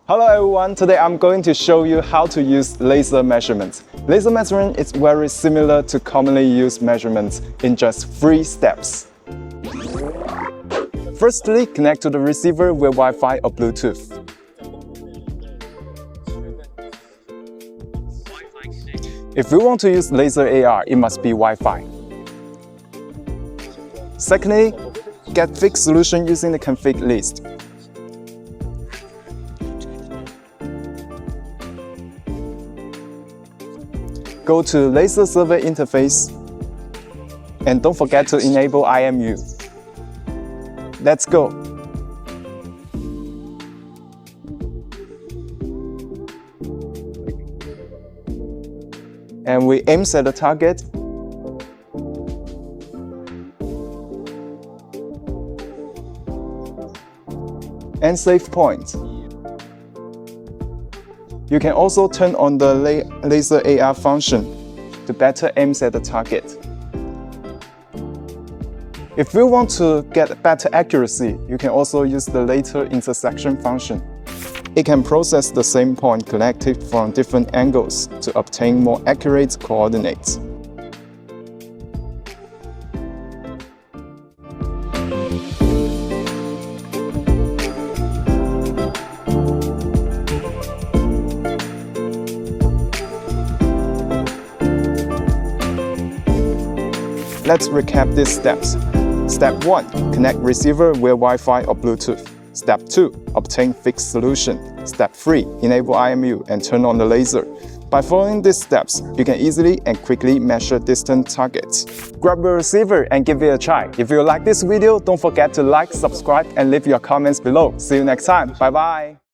Hello everyone, today I'm going to show you how to use laser measurements. Laser measurement is very similar to commonly used measurements in just 3 steps. Firstly, connect to the receiver with Wi-Fi or Bluetooth. If you want to use laser AR, it must be Wi-Fi. Secondly, get fixed solution using the config list. Go to Laser Server Interface and don't forget to enable IMU. Let's go! And we aim at the target. And save point. You can also turn on the laser AR function to better aim at the target. If you want to get better accuracy, you can also use the laser intersection function. It can process the same point collected from different angles to obtain more accurate coordinates. Let's recap these steps. Step 1. Connect receiver with Wi-Fi or Bluetooth. Step 2. Obtain fixed solution. Step 3. Enable IMU and turn on the laser. By following these steps, you can easily and quickly measure distant targets. Grab your receiver and give it a try. If you like this video, don't forget to like, subscribe, and leave your comments below. See you next time. Bye bye.